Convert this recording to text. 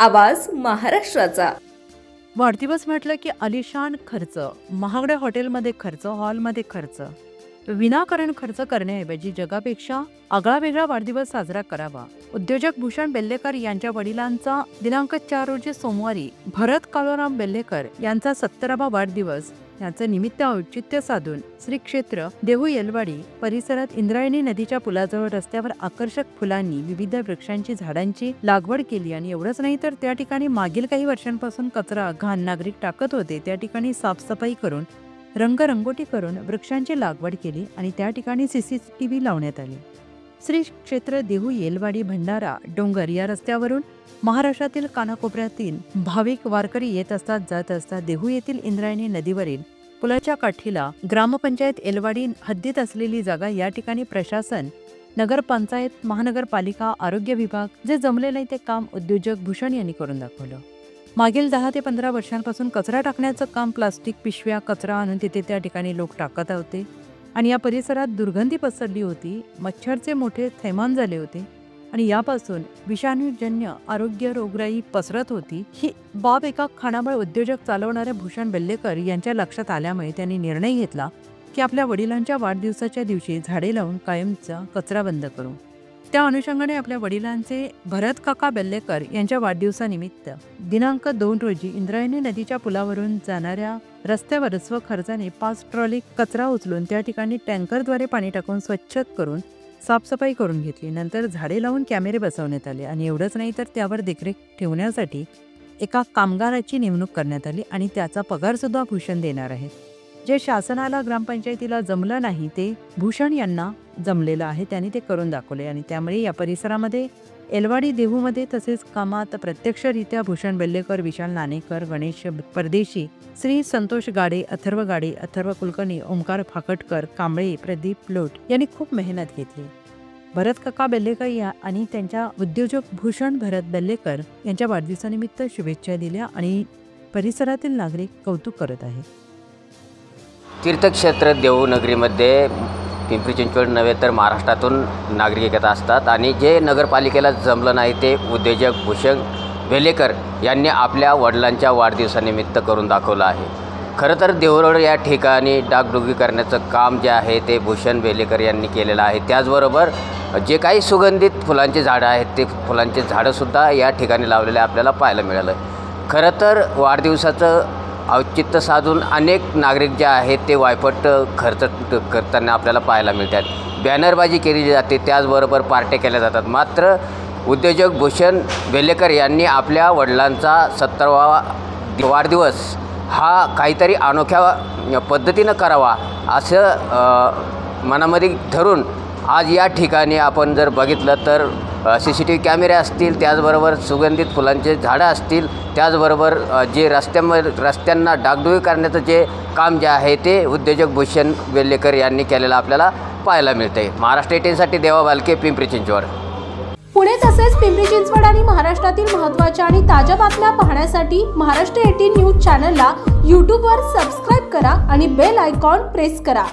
आवाज महाराष्ट्राचा। वाढदिवस म्हटलं की आलिशान खर्च, महागड्या हॉटेलमध्ये खर्च, हॉलमध्ये खर्च, विनाकारण खर्च करण्याऐवजी जगापेक्षा आगळावेगळा वाढदिवस साजरा करावा। उद्योजक भूषण बेल्लेकर यांच्या वडिलांचा दिनांक 4 रोजी सोमवारी भरत काळूराम बेल्लेकर यांचा 70वा वाढदिवस याचं निमित्त औचित्य साधून श्री क्षेत्र देहू येलवाडी परिसरात इंद्रायणी नदीच्या पुलाजवळ रस्त्यावर आकर्षक फुलांनी विविध वृक्षांची झाडांची लागवड केली। आणि एवढंच नाही तर त्या ठिकाणी मागील काही वर्षांपासून कचरा घाण नागरिक टाकत होते, त्या ठिकाणी साफसफाई करून रंगरंगोटी करून वृक्षांची लागवड केली आणि त्या ठिकाणी CCTV लावण्यात आली। श्री क्षेत्र देहू येलवाडी भंडारा डोंगर या रस्त्यावरून महाराष्ट्रातील कानाकोपऱ्यातील भाविक वारकरी येत असतात जात असतात। देहू येथील इंद्रायणी नदीवरील पुलाच्या काठीला ग्रामपंचायत येलवाडी हद्दीत असलेली जागा, या ठिकाणी प्रशासन, नगरपंचायत, महानगरपालिका, आरोग्य विभाग जे जमले नाही ते काम उद्योजक भूषण यांनी करून दाखवलं। मागील 10 ते 15 वर्षांपासून कचरा टाकण्याचं काम, प्लास्टिक पिशव्या कचरा आणून तिथे त्या ठिकाणी लोक टाकत होते आणि या परिसरात दुर्गंधी पसरली होती, मच्छरचे मोठे थैमान झाले होते आणि यापासून विषाणूजन्य आरोग्य रोगराई पसरत होती। ही बाब एका खानाबळ उद्योजक चालवणाऱ्या भूषण बेल्लेकर यांच्या लक्षात आल्यामुळे त्यांनी निर्णय घेतला की आपल्या वडिलांच्या वाढदिवसाच्या दिवशी झाडे लावून कायमचा कचरा बंद करू। त्या अनुषंगाने आपल्या वडिलांचे भरत काका बेल्लेकर यांच्या वाढदिवसानिमित्त दिनांक 2 रोजी इंद्रायणी नदीच्या पुलावरून जाणाऱ्या रस्त्यावर स्वखर्चाने 5 ट्रॉली कचरा उचलून त्या ठिकाणी टँकरद्वारे पाणी टाकून स्वच्छ करून साफसफाई करून घेतली। नंतर झाडे लावून कॅमेरे बसवण्यात आले आणि एवढंच नाही तर त्यावर देखरेख ठेवण्यासाठी एका कामगाराची नेमणूक करण्यात आली आणि त्याचा पगार सुद्धा भूषण देणार आहेत। जे शासनाला ग्रामपंचायतीला जमलं नाही ते भूषण यांना जमलेलं आहे, त्यांनी ते करून दाखवले आणि त्यामुळे या परिसरामध्ये येलवाडी देहूमध्ये तसेच कामात प्रत्यक्षरित्या भूषण बेल्लेकर, विशाल नाणेकर, गणेश परदेशी, श्री संतोष गाडे, अथर्व गाडे, अथर्व कुलकर्णी, ओमकार फाकटकर, कांबळे, प्रदीप लोट यांनी खूप मेहनत घेतली। भरत काका बेल्लेकर या आणि त्यांच्या उद्योजक भूषण भरत बेल्लेकर यांच्या वाढदिवसानिमित्त शुभेच्छा दिल्या आणि परिसरातील नागरिक कौतुक करत आहेत। तीर्थक्षेत्र देहू नगरीमध्ये पिंपरी चिंचवड नव्हे तर महाराष्ट्रातून नागरिक येत असतात आणि जे नगरपालिकेला जमलं नाही ते उद्योजक भूषण बेल्लेकर यांनी आपल्या वडिलांच्या वाढदिवसानिमित्त करून दाखवलं आहे। खरं तर देहू रोड या ठिकाणी डागडुगी करण्याचं काम जे आहे ते भूषण बेल्लेकर यांनी केलेलं आहे। त्याचबरोबर जे काही सुगंधित फुलांची झाडं आहेत ते फुलांची झाडंसुद्धा या ठिकाणी लावलेले आपल्याला पाहायला मिळालं। खरं तर वाढदिवसाचं औचित्य साधून अनेक नागरिक जे आहेत ते वायपट खर्च करताना आपल्याला पाहायला मिळतात, बॅनरबाजी केली जाते, त्याचबरोबर पार्ट्या केल्या जातात। मात्र उद्योजक भूषण बेल्लेकर यांनी आपल्या वडिलांचा 70वा वाढदिवस हा काहीतरी अनोख्या पद्धतीनं करावा असं मनामध्ये धरून आज या ठिकाणी आपण जर बघितलं तर CCTV कॅमेरे असतील, त्याचबरोबर सुगंधित फुलांचे झाडं असतील, त्याचबरोबर जे रस्त्यांना डागडुगी करण्याचं जे काम जे आहे ते उद्योजक भूषण बेल्लेकर यांनी केलेलं आपल्याला पाहायला मिळते। महाराष्ट्र 18साठी देवा बालके, पिंपरी चिंचवड। पुणे तसेच पिंपरी चिंचवड आणि महाराष्ट्रातील महत्त्वाच्या आणि ताज्या बातम्या पाहण्यासाठी महाराष्ट्र 18 न्यूज चॅनलला YouTube वर सबस्क्राईब करा आणि बेल आयकॉन प्रेस करा।